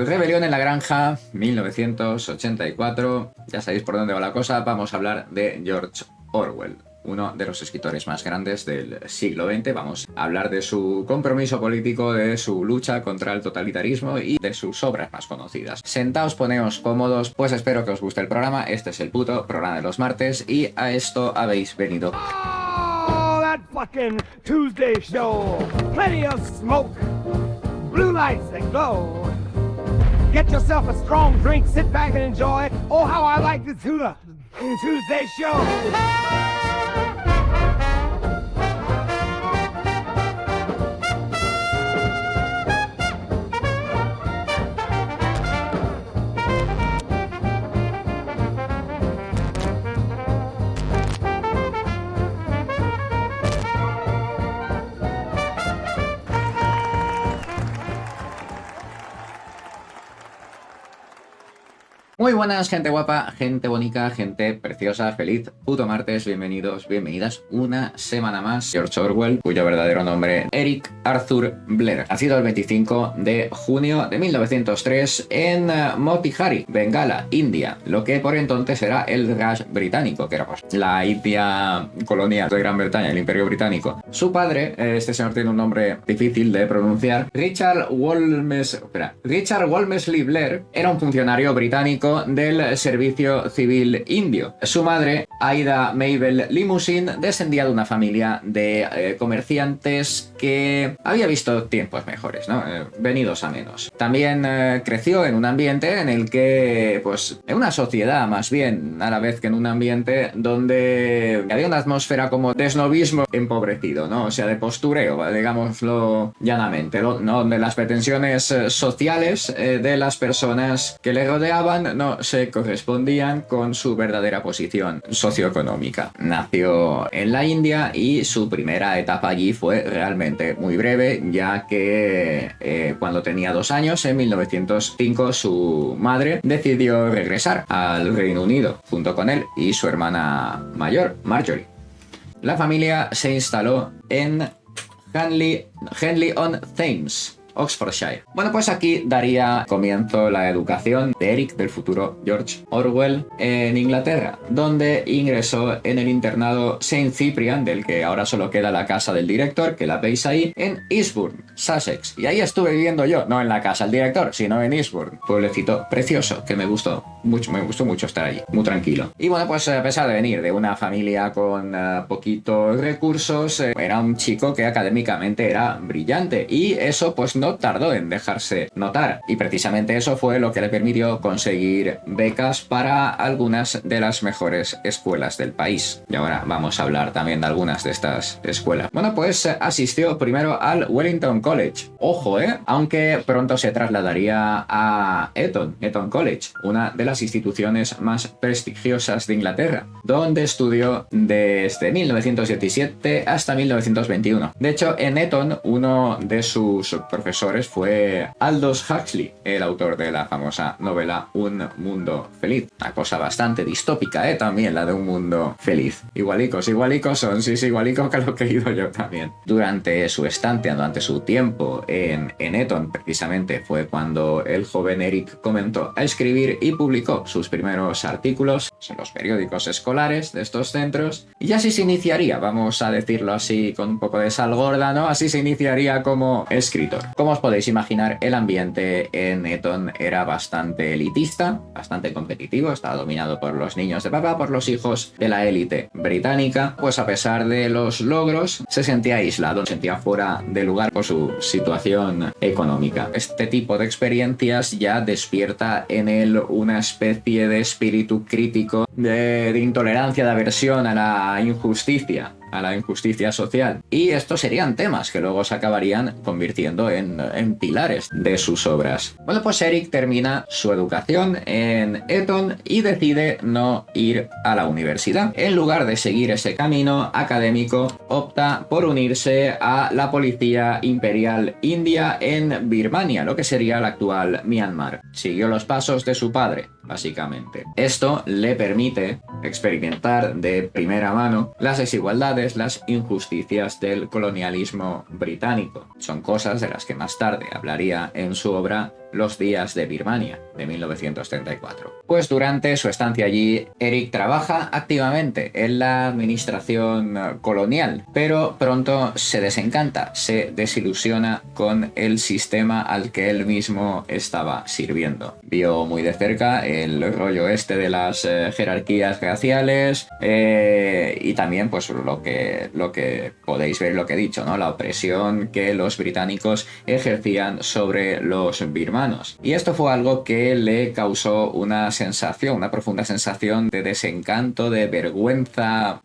Rebelión en la Granja, 1984. Ya sabéis por dónde va la cosa. Vamos a hablar de George Orwell, uno de los escritores más grandes del siglo XX. Vamos a hablar de su compromiso político, de su lucha contra el totalitarismo y de sus obras más conocidas. Sentaos, poneos cómodos, pues espero que os guste el programa. Este es el puto programa de los martes y a esto habéis venido. Oh, that fucking Tuesday show. Plenty of smoke, blue lights that glow. Get yourself a strong drink, sit back and enjoy. Oh, how I like the Tuesday show. Muy buenas, gente guapa, gente bonita, gente preciosa, feliz puto martes, bienvenidos, bienvenidas una semana más. George Orwell, cuyo verdadero nombre Eric Arthur Blair, nacido el 25 de junio de 1903 en Motihari, Bengala, India, lo que por entonces era el Raj británico, que era pues la India colonial de Gran Bretaña, el Imperio Británico. Su padre, este señor tiene un nombre difícil de pronunciar, Richard Wolmesley Blair, era un funcionario británico del servicio civil indio. Su madre, Aida Mabel Limousin, descendía de una familia de comerciantes que había visto tiempos mejores, ¿no? Venidos a menos. También creció en un ambiente en el que, pues, en una sociedad más bien, a la vez que en un ambiente donde había una atmósfera como de snobismo empobrecido, ¿no? O sea, de postureo, digámoslo llanamente, ¿no? Donde las pretensiones sociales de las personas que le rodeaban no se correspondían con su verdadera posición socioeconómica. Nació en la India y su primera etapa allí fue realmente muy breve, ya que cuando tenía 2 años, en 1905, su madre decidió regresar al Reino Unido junto con él y su hermana mayor, Marjorie. La familia se instaló en Henley-on-Thames, Oxfordshire. Bueno, pues aquí daría comienzo la educación de Eric, del futuro George Orwell, en Inglaterra, donde ingresó en el internado St. Cyprian, del que ahora solo queda la casa del director, que la veis ahí, en Eastbourne, Sussex. Y ahí estuve viviendo yo, no en la casa del director, sino en Eastbourne, pueblecito precioso, que me gustó mucho estar allí, muy tranquilo. Y bueno, pues a pesar de venir de una familia con poquitos recursos, era un chico que académicamente era brillante, y eso pues no tardó en dejarse notar, y precisamente eso fue lo que le permitió conseguir becas para algunas de las mejores escuelas del país. Y ahora vamos a hablar también de algunas de estas escuelas. Bueno, pues asistió primero al Wellington College. Ojo, aunque pronto se trasladaría a Eton College, una de las instituciones más prestigiosas de Inglaterra, donde estudió desde 1917 hasta 1921. De hecho, en Eton, uno de sus profesores fue Aldous Huxley, el autor de la famosa novela Un Mundo Feliz. Una cosa bastante distópica, también la de Un Mundo Feliz. Igualicos son, sí, igualicos que lo que he leído yo también. Durante su estancia, durante su tiempo en Eton, precisamente fue cuando el joven Eric comenzó a escribir y publicó sus primeros artículos en los periódicos escolares de estos centros, y así se iniciaría, vamos a decirlo así con un poco de sal gorda, ¿no? Así se iniciaría como escritor. Como os podéis imaginar, el ambiente en Eton era bastante elitista, bastante competitivo, estaba dominado por los niños de papá, por los hijos de la élite británica. Pues a pesar de los logros, se sentía aislado, se sentía fuera de lugar por su situación económica. Este tipo de experiencias ya despierta en él una especie de espíritu crítico, de intolerancia, de aversión a la injusticia social. Y estos serían temas que luego se acabarían convirtiendo en pilares de sus obras. Bueno, pues Eric termina su educación en Eton y decide no ir a la universidad. En lugar de seguir ese camino académico, opta por unirse a la policía imperial india en Birmania, lo que sería la actual Myanmar. Siguió los pasos de su padre, básicamente. Esto le permite experimentar de primera mano las desigualdades, las injusticias del colonialismo británico. Son cosas de las que más tarde hablaría en su obra Los días de Birmania, de 1934. Pues durante su estancia allí, Eric trabaja activamente en la administración colonial, pero pronto se desencanta, se desilusiona con el sistema al que él mismo estaba sirviendo. Vio muy de cerca el rollo este de las jerarquías raciales y también pues lo que podéis ver, lo que he dicho, ¿no? La opresión que los británicos ejercían sobre los birmanos. Y esto fue algo que le causó una profunda sensación de desencanto, de vergüenza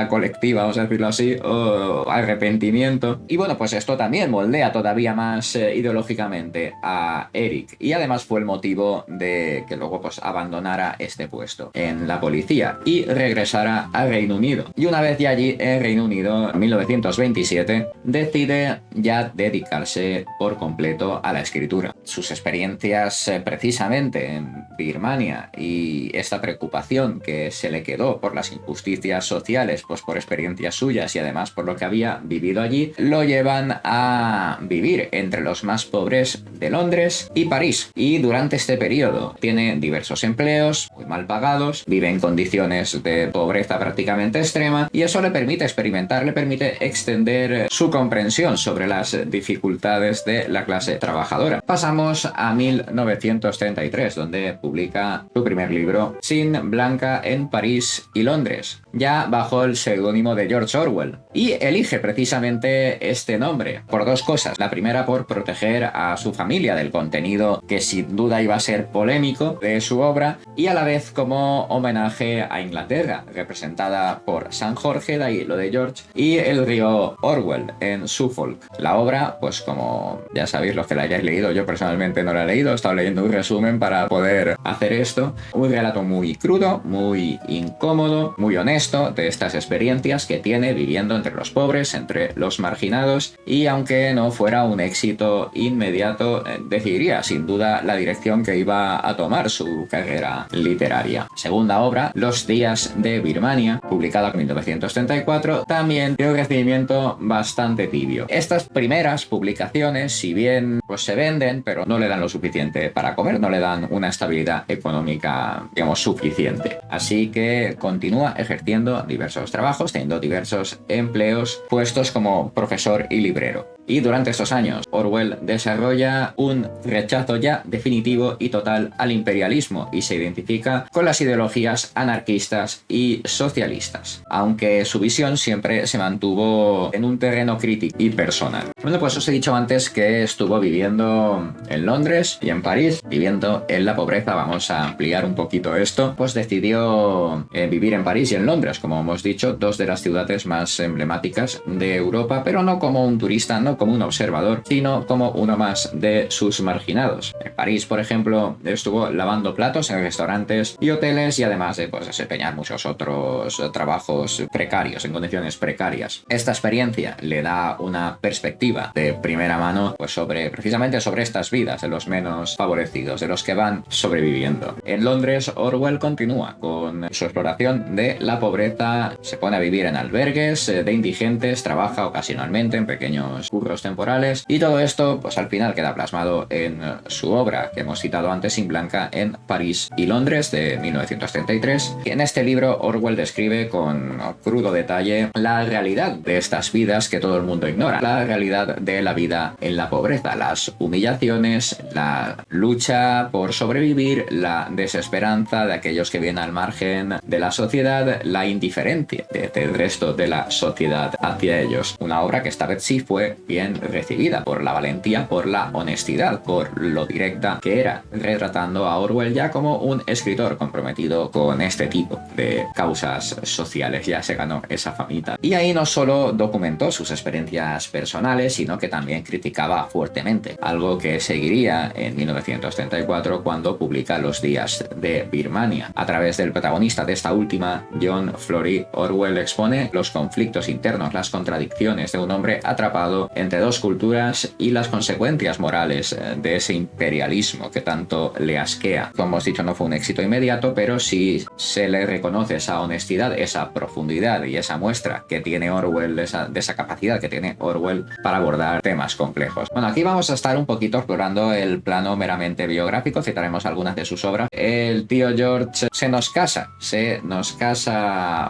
colectiva, vamos a decirlo así, o arrepentimiento. Y bueno, pues esto también moldea todavía más ideológicamente a Eric. Y además fue el motivo de que luego pues abandonara este puesto en la policía y regresara al Reino Unido. Y una vez ya allí en Reino Unido, en 1927, decide ya dedicarse por completo a la escritura. Sus experiencias precisamente en Birmania y esta preocupación que se le quedó por las injusticias sociales, pues por experiencias suyas y además por lo que había vivido allí, lo llevan a vivir entre los más pobres de Londres y París. Y durante este periodo tiene diversos empleos muy mal pagados, vive en condiciones de pobreza prácticamente extrema y eso le permite experimentar, le permite extender su comprensión sobre las dificultades de la clase trabajadora. Pasamos a 1933, donde publica su primer libro, Sin Blanca en París y Londres, ya bajo el seudónimo de George Orwell. Y elige precisamente este nombre por dos cosas. La primera, por proteger a su familia del contenido que sin duda iba a ser polémico de su obra, y a la vez como homenaje a Inglaterra, representada por San Jorge, de ahí lo de George, y el río Orwell en Suffolk. La obra, pues como ya sabéis los que la hayáis leído, yo personalmente no la he leído, he estado leyendo un resumen para poder hacer esto. Un relato muy crudo, muy incómodo, muy honesto de estas experiencias que tiene viviendo entre los pobres, entre los marginados, y aunque no fuera un éxito inmediato, decidiría sin duda la dirección que iba a tomar su carrera literaria. Segunda obra, Los días de Birmania, publicada en 1934, también tiene un recibimiento bastante tibio. Estas primeras publicaciones, si bien pues se venden, pero no le dan lo suficiente para comer, no le dan una estabilidad económica, digamos, suficiente. Así que continúa ejerciendo diversos trabajos, teniendo diversos empleos, puestos como profesor y librero. Y durante estos años, Orwell desarrolla un rechazo ya definitivo y total al imperialismo y se identifica con las ideologías anarquistas y socialistas, aunque su visión siempre se mantuvo en un terreno crítico y personal. Bueno, pues os he dicho antes que estuvo viviendo en Londres y en París, viviendo en la pobreza. Vamos a ampliar un poquito esto. Pues decidió vivir en París y en Londres, como hemos dicho, dos de las ciudades más emblemáticas de Europa, pero no como un turista, no como un observador, sino como uno más de sus marginados. En París, por ejemplo, estuvo lavando platos en restaurantes y hoteles y además de pues, desempeñar muchos otros trabajos precarios, en condiciones precarias. Esta experiencia le da una perspectiva de primera mano pues precisamente sobre estas vidas de los menos favorecidos, de los que van sobreviviendo. En Londres, Orwell continúa con su exploración de la pobreza, se pone a vivir en albergues de indigentes, trabaja ocasionalmente en pequeños curros temporales y todo esto pues al final queda plasmado en su obra que hemos citado antes, Sin Blanca en París y Londres, de 1933. Y en este libro Orwell describe con crudo detalle la realidad de estas vidas que todo el mundo ignora, la realidad de la vida en la pobreza, las humillaciones, la lucha por sobrevivir, la desesperanza de aquellos que vienen al margen de la sociedad, la indiferencia del resto de la sociedad hacia ellos. Una obra que esta vez sí fue bien recibida por la valentía, por la honestidad, por lo directa que era, retratando a Orwell ya como un escritor comprometido con este tipo de causas sociales. Ya se ganó esa famita. Y ahí no solo documentó sus experiencias personales, sino que también criticaba fuertemente, algo que seguiría en 1934 cuando publica Los días de Birmania. A través del protagonista de esta última, John Flory, Orwell expone los conflictos internos, las contradicciones de un hombre atrapado entre dos culturas y las consecuencias morales de ese imperialismo que tanto le asquea. Como hemos dicho, no fue un éxito inmediato, pero sí se le reconoce esa honestidad, esa profundidad y esa muestra que tiene Orwell, de esa capacidad que tiene Orwell para abordar temas complejos. Bueno, aquí vamos a estar un poquito explorando el plano meramente biográfico, citaremos algunas de sus obras. El tío George se nos casa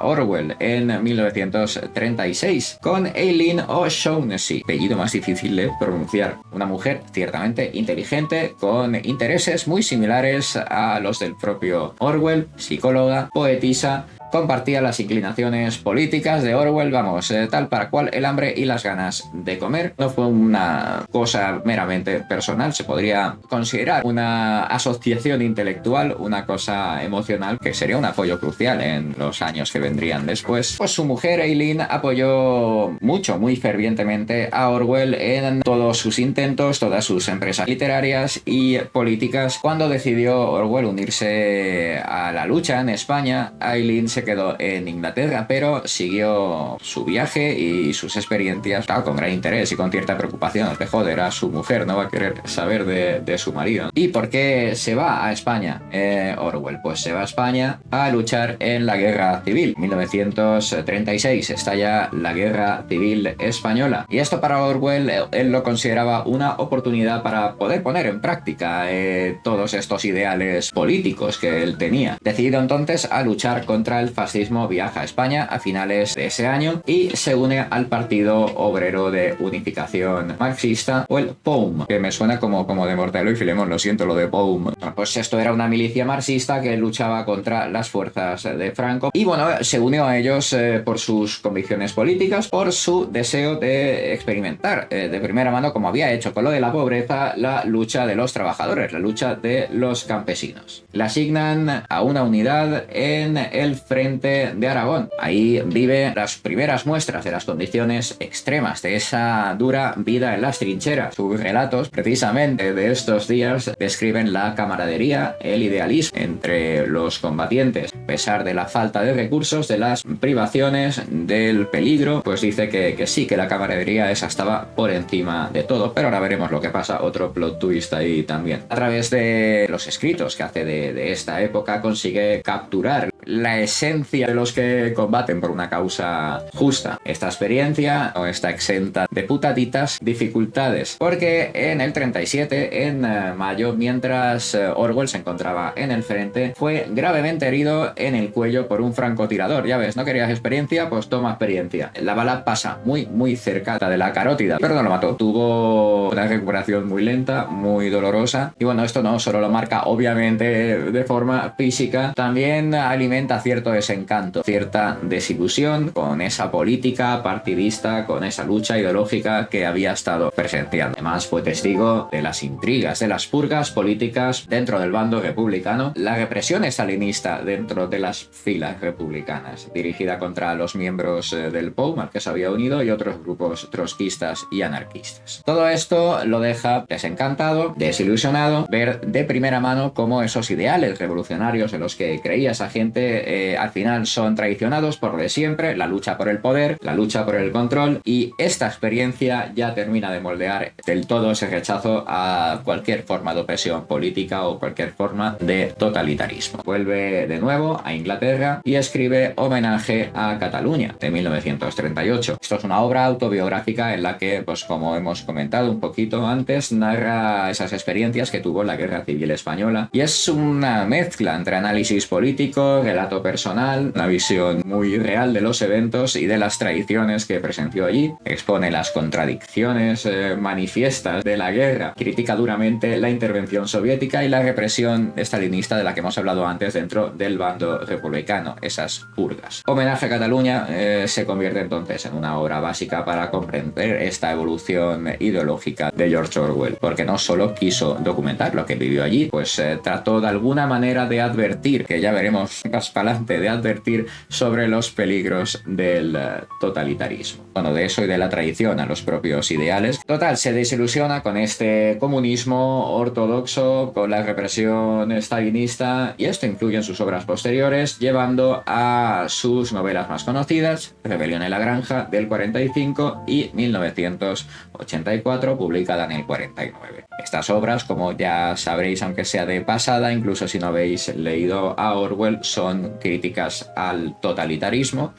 Orwell en 1936 con Eileen O'Shaughnessy, apellido más difícil de pronunciar, una mujer ciertamente inteligente con intereses muy similares a los del propio Orwell, psicóloga, poetisa. Compartía las inclinaciones políticas de Orwell, vamos, tal para cual el hambre y las ganas de comer. No fue una cosa meramente personal, se podría considerar una asociación intelectual, una cosa emocional que sería un apoyo crucial en los años que vendrían después. Pues su mujer Eileen apoyó mucho, muy fervientemente a Orwell en todos sus intentos, todas sus empresas literarias y políticas. Cuando decidió Orwell unirse a la lucha en España, Eileen se quedó en Inglaterra, pero siguió su viaje y sus experiencias con gran interés y con cierta preocupación. De joder, a su mujer no va a querer saber de su marido. ¿Y por qué se va a España Orwell? Pues se va a España a luchar en la Guerra Civil. 1936 estalla la Guerra Civil Española. Y esto para Orwell, él lo consideraba una oportunidad para poder poner en práctica todos estos ideales políticos que él tenía. Decidido entonces a luchar contra el fascismo, viaja a España a finales de ese año y se une al Partido Obrero de Unificación Marxista, o el POUM, que me suena como de Mortadelo y Filemón, lo siento, lo de POUM. Pues esto era una milicia marxista que luchaba contra las fuerzas de Franco y bueno, se unió a ellos por sus convicciones políticas, por su deseo de experimentar de primera mano, como había hecho con lo de la pobreza, la lucha de los trabajadores, la lucha de los campesinos. Le asignan a una unidad en el frente de Aragón. Ahí vive las primeras muestras de las condiciones extremas de esa dura vida en las trincheras. Sus relatos, precisamente de estos días, describen la camaradería, el idealismo entre los combatientes. A pesar de la falta de recursos, de las privaciones, del peligro, pues dice que sí, que la camaradería esa estaba por encima de todo. Pero ahora veremos lo que pasa, otro plot twist ahí también. A través de los escritos que hace de esta época, consigue capturar la esencia de los que combaten por una causa justa. Esta experiencia no está exenta de putaditas dificultades, porque en el 37, en mayo, mientras Orwell se encontraba en el frente, fue gravemente herido en el cuello por un francotirador. Ya ves, ¿no querías experiencia? Pues toma experiencia. La bala pasa muy cerca de la carótida, pero no lo mató. Tuvo una recuperación muy lenta, muy dolorosa, y bueno, esto no solo lo marca obviamente de forma física, también alimenta cierto desencanto, cierta desilusión con esa política partidista, con esa lucha ideológica que había estado presenciando. Además, fue testigo de las intrigas, de las purgas políticas dentro del bando republicano, la represión estalinista dentro de las filas republicanas, dirigida contra los miembros del POUM, al que se había unido, y otros grupos trotskistas y anarquistas. Todo esto lo deja desencantado, desilusionado, ver de primera mano cómo esos ideales revolucionarios en los que creía esa gente al final son traicionados por lo de siempre, la lucha por el poder, la lucha por el control, y esta experiencia ya termina de moldear del todo ese rechazo a cualquier forma de opresión política o cualquier forma de totalitarismo. Vuelve de nuevo a Inglaterra y escribe Homenaje a Cataluña, de 1938. Esto es una obra autobiográfica en la que, pues como hemos comentado un poquito antes, narra esas experiencias que tuvo en la Guerra Civil Española, y es una mezcla entre análisis político, relato personal, una visión muy real de los eventos y de las tradiciones que presenció allí. Expone las contradicciones manifiestas de la guerra, critica duramente la intervención soviética y la represión estalinista de la que hemos hablado antes dentro del bando republicano, esas purgas. Homenaje a Cataluña se convierte entonces en una obra básica para comprender esta evolución ideológica de George Orwell, porque no solo quiso documentar lo que vivió allí, pues trató de alguna manera de advertir, que ya veremos patas para adelante de advertir sobre los peligros del totalitarismo. Bueno, de eso y de la traición a los propios ideales. Total, se desilusiona con este comunismo ortodoxo, con la represión stalinista, y esto influye en sus obras posteriores, llevando a sus novelas más conocidas, Rebelión en la Granja del 45 y 1984, publicada en el 49. Estas obras, como ya sabréis, aunque sea de pasada, incluso si no habéis leído a Orwell, son críticas al totalitarismo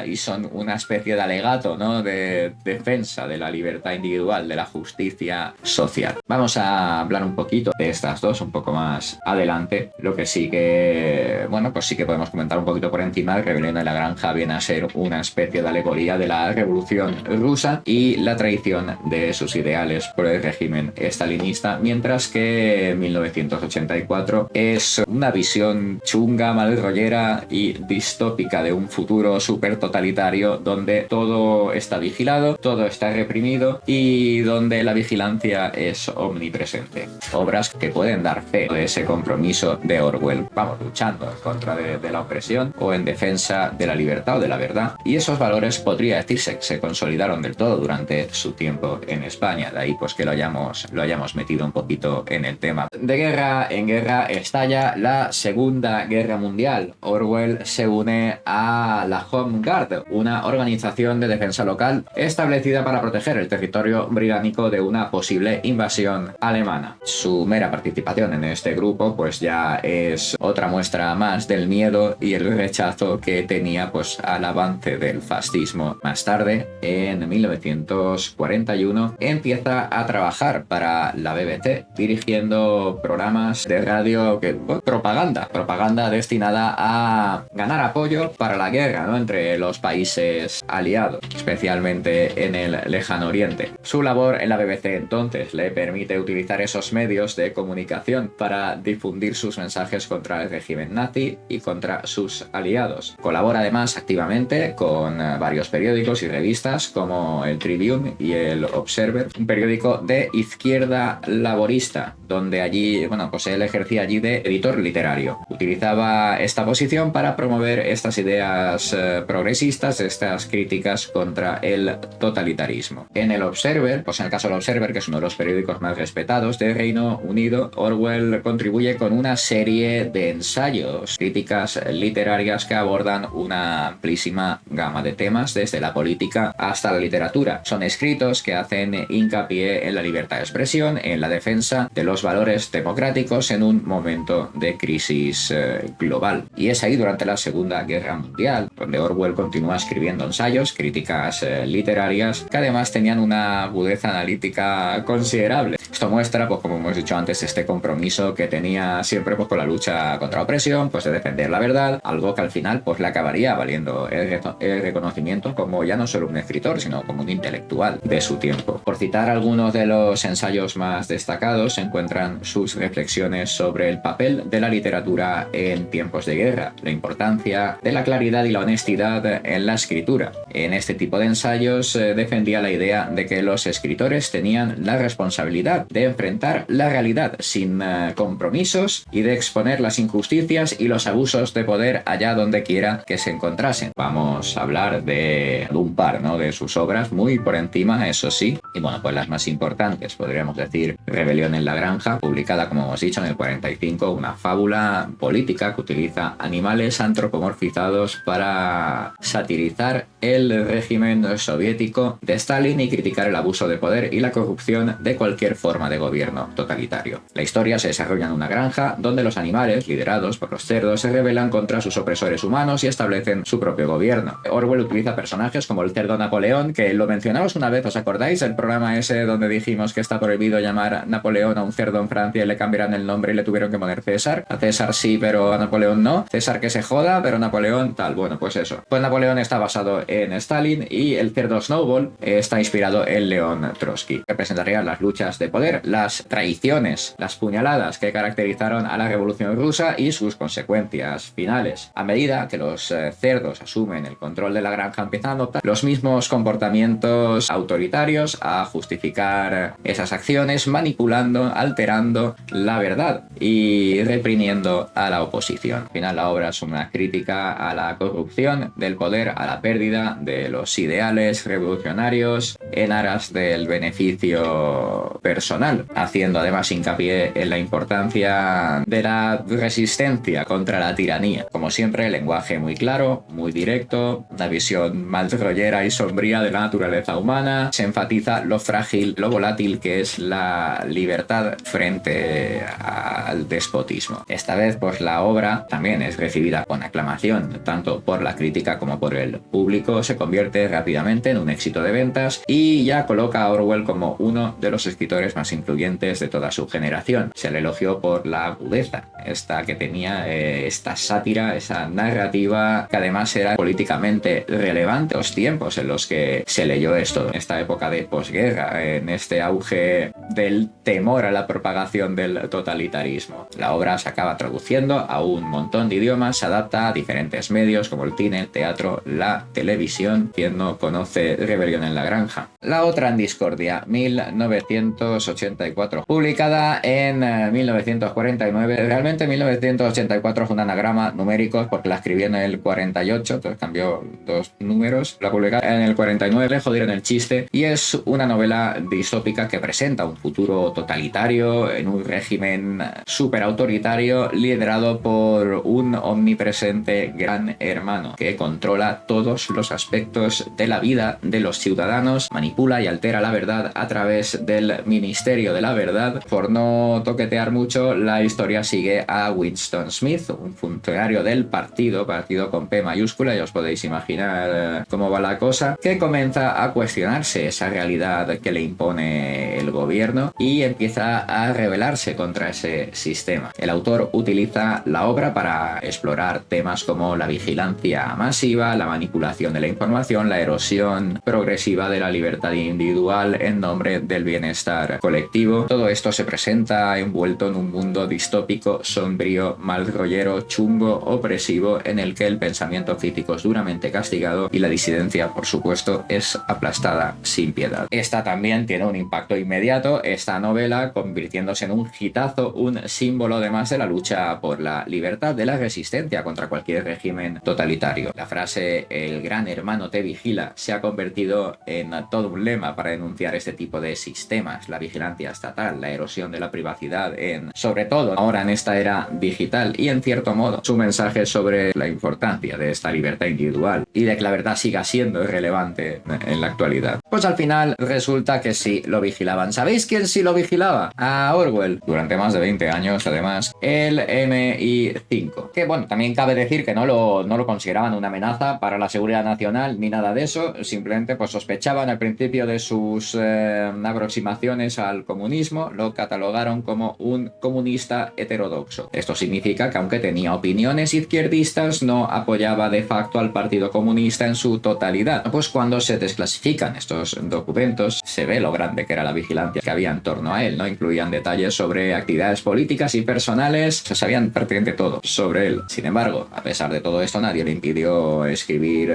y son una especie de alegato, ¿no?, de defensa de la libertad individual, de la justicia social. Vamos a hablar un poquito de estas dos un poco más adelante. Lo que sí que, bueno, pues sí que podemos comentar un poquito por encima. Rebelión en la Granja viene a ser una especie de alegoría de la revolución rusa y la traición de sus ideales por el régimen stalinista, mientras que 1984 es una visión chunga, malrollera y distópica de un futuro súper totalitario donde todo está vigilado, todo está reprimido y donde la vigilancia es omnipresente. Obras que pueden dar fe de ese compromiso de Orwell, vamos, luchando en contra de la opresión o en defensa de la libertad o de la verdad. Y esos valores podría decirse que se consolidaron del todo durante su tiempo en España, de ahí pues que lo hayamos metido un poquito en el tema. De guerra en guerra estalla la Segunda Guerra Mundial. Orwell se une a la Home Guard, una organización de defensa local establecida para proteger el territorio británico de una posible invasión alemana. Su mera participación en este grupo pues ya es otra muestra más del miedo y el rechazo que tenía pues al avance del fascismo. Más tarde, en 1941, empieza a trabajar para la BBC, dirigiendo programas de radio propaganda destinada a ganar apoyo para la guerra, ¿no?, entre los países aliados, especialmente en el lejano oriente. Su labor en la BBC entonces le permite utilizar esos medios de comunicación para difundir sus mensajes contra el régimen nazi y contra sus aliados. Colabora además activamente con varios periódicos y revistas como el Tribune y el Observer, un periódico de izquierda laborista, donde allí, bueno, pues él ejercía allí de editor literario. Utilizaba esta posición para promover estas ideas progresistas, estas críticas contra el totalitarismo. En el Observer, pues en el caso del Observer, que es uno de los periódicos más respetados de Reino Unido, Orwell contribuye con una serie de ensayos, críticas literarias que abordan una amplísima gama de temas, desde la política hasta la literatura. Son escritos que hacen hincapié en la libertad de expresión, en la defensa de los valores democráticos en un momento de crisis global. Y es ahí, durante la Segunda Guerra Mundial, donde Orwell continúa escribiendo ensayos, críticas literarias, que además tenían una agudeza analítica considerable. Esto muestra, pues como hemos dicho antes, este compromiso que tenía siempre pues con la lucha contra la opresión, pues de defender la verdad, algo que al final pues le acabaría valiendo el reconocimiento como ya no solo un escritor, sino como un intelectual de su tiempo. Por citar algunos de los ensayos más destacados, se encuentran sus reflexiones sobre el papel de la literatura en tiempos de guerra, la importancia de la claridad y la honestidad en la escritura. En este tipo de ensayos defendía la idea de que los escritores tenían la responsabilidad de enfrentar la realidad sin compromisos y de exponer las injusticias y los abusos de poder allá donde quiera que se encontrasen. Vamos a hablar de un par, ¿no?, de sus obras, muy por encima, eso sí, y bueno, pues las más importantes, podríamos decir Rebelión en la Granja, publicada, como hemos dicho, en el 45, una fábula política que utiliza animales antropomorfizados para satirizar el régimen soviético de Stalin y criticar el abuso de poder y la corrupción de cualquier forma de gobierno totalitario. La historia se desarrolla en una granja donde los animales, liderados por los cerdos, se rebelan contra sus opresores humanos y establecen su propio gobierno. Orwell utiliza personajes como el cerdo Napoleón, que lo mencionamos una vez, ¿os acordáis? El programa ese donde dijimos que está prohibido llamar Napoleón a un cerdo en Francia y le cambiaron el nombre y le tuvieron que poner César. A César sí, pero a Napoleón no. César que se joda, pero Napoleón tal. Bueno, pues eso. Pues Napoleón está basado en Stalin y el cerdo Snowball está inspirado en León Trotsky. Representaría las luchas de poder poder, las traiciones, las puñaladas que caracterizaron a la Revolución Rusa y sus consecuencias finales. A medida que los cerdos asumen el control de la granja, empiezan a adoptar los mismos comportamientos autoritarios, a justificar esas acciones, manipulando, alterando la verdad y reprimiendo a la oposición. Al final, la obra es una crítica a la corrupción del poder, a la pérdida de los ideales revolucionarios en aras del beneficio personal, haciendo además hincapié en la importancia de la resistencia contra la tiranía. Como siempre, el lenguaje muy claro, muy directo, una visión malrollera y sombría de la naturaleza humana. Se enfatiza lo frágil, lo volátil que es la libertad frente al despotismo. Esta vez, pues la obra también es recibida con aclamación, tanto por la crítica como por el público. Se convierte rápidamente en un éxito de ventas y ya coloca a Orwell como uno de los escritores más influyentes de toda su generación. Se le elogió por la agudeza esta que tenía, esta sátira, esa narrativa que además era políticamente relevante. Los tiempos en los que se leyó esto, en esta época de posguerra, en este auge del temor a la propagación del totalitarismo. La obra se acaba traduciendo a un montón de idiomas, se adapta a diferentes medios como el cine, el teatro, la televisión. Quien no conoce Rebelión en la Granja. La otra en discordia, 1984, publicada en 1949. Realmente 1984 es un anagrama numérico porque la escribí en el 48, entonces cambió dos números. La publiqué en el 49, le jodieron el chiste, y es una novela distópica que presenta un futuro totalitario en un régimen súper autoritario liderado por un omnipresente gran hermano que controla todos los aspectos de la vida de los ciudadanos, manipula y altera la verdad a través del Ministerio de la Verdad. Por no toquetear mucho, la historia sigue a Winston Smith, un funcionario del partido con P mayúscula, ya os podéis imaginar cómo va la cosa, que comienza a cuestionarse esa realidad que le impone el gobierno y empieza a rebelarse contra ese sistema. El autor utiliza la obra para explorar temas como la vigilancia masiva, la manipulación de la información, la erosión progresiva de la libertad individual en nombre del bienestar colectivo. Todo esto se presenta envuelto en un mundo distópico, sombrío, malrollero, chungo, opresivo, en el que el pensamiento crítico es duramente castigado y la disidencia, por supuesto, es aplastada sin piedad. Esta también tiene un impacto inmediato, esta novela convirtiéndose en un hitazo, un símbolo además de la lucha por la libertad, de la resistencia contra cualquier régimen totalitario. La frase "el gran hermano te vigila" se ha convertido en todo un lema para denunciar este tipo de sistemas, la vigilancia estatal, la erosión de la privacidad, sobre todo ahora en esta era digital, y en cierto modo su mensaje sobre la importancia de esta libertad individual y de que la verdad siga siendo relevante en la actualidad. Pues al final resulta que sí lo vigilaban. ¿Sabéis quién sí lo vigilaba? A Orwell, durante más de 20 años además, el MI5, que bueno, también cabe decir que no lo consideraban una amenaza para la seguridad nacional ni nada de eso, simplemente pues sospechaban al principio de sus aproximaciones al comunismo, lo catalogaron como un comunista heterodoxo. Esto significa que aunque tenía opiniones izquierdistas, no apoyaba de facto al Partido Comunista en su totalidad. Pues cuando se desclasifican estos documentos, se ve lo grande que era la vigilancia que había en torno a él, ¿no? Incluían detalles sobre actividades políticas y personales, se sabían prácticamente todo sobre él. Sin embargo, a pesar de todo esto, nadie le impidió escribir,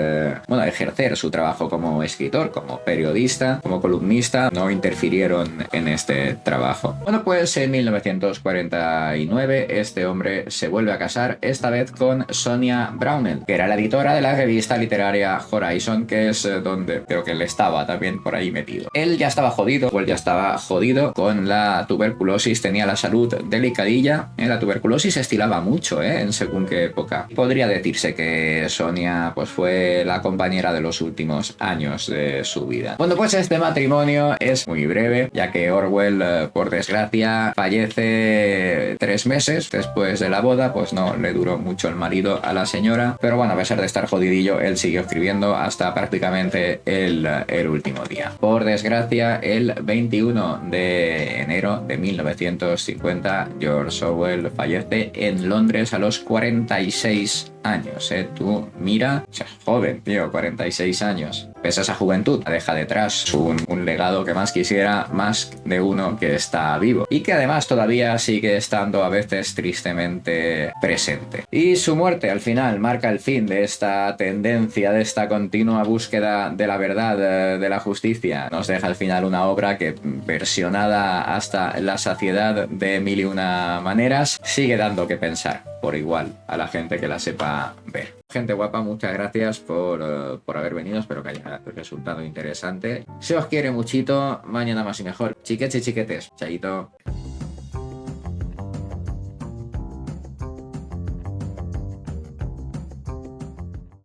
ejercer su trabajo como escritor, como periodista, como columnista. No interfirieron en este trabajo. Bueno, pues en 1949 este hombre se vuelve a casar, esta vez con Sonia Brownell, que era la editora de la revista literaria Horizon, que es donde creo que él estaba también por ahí metido. Él ya estaba jodido con la tuberculosis, tenía la salud delicadilla. La tuberculosis estilaba mucho, en según qué época. Podría decirse que Sonia pues fue la compañera de los últimos años de su vida. Bueno, pues este matrimonio es muy breve, ya que Orwell, por desgracia, fallece 3 meses después de la boda. Pues no le duró mucho el marido a la señora, pero bueno, a pesar de estar jodidillo, él siguió escribiendo hasta prácticamente el último día. Por desgracia, el 21 de enero de 1950, George Orwell fallece en Londres a los 46 años. Tú mira, o sea, joven, tío, 46 años. Pese a esa juventud, deja detrás un legado que más quisiera más de uno que está vivo y que además todavía sigue estando a veces tristemente presente. Y su muerte al final marca el fin de esta tendencia, de esta continua búsqueda de la verdad, de la justicia. Nos deja al final una obra que, versionada hasta la saciedad de mil y una maneras, sigue dando que pensar por igual a la gente que la sepa ver. Gente guapa, muchas gracias por haber venido, espero que haya resultado interesante. Se os quiere muchito, mañana más y mejor. Chiquetes y chiquetes, chaito.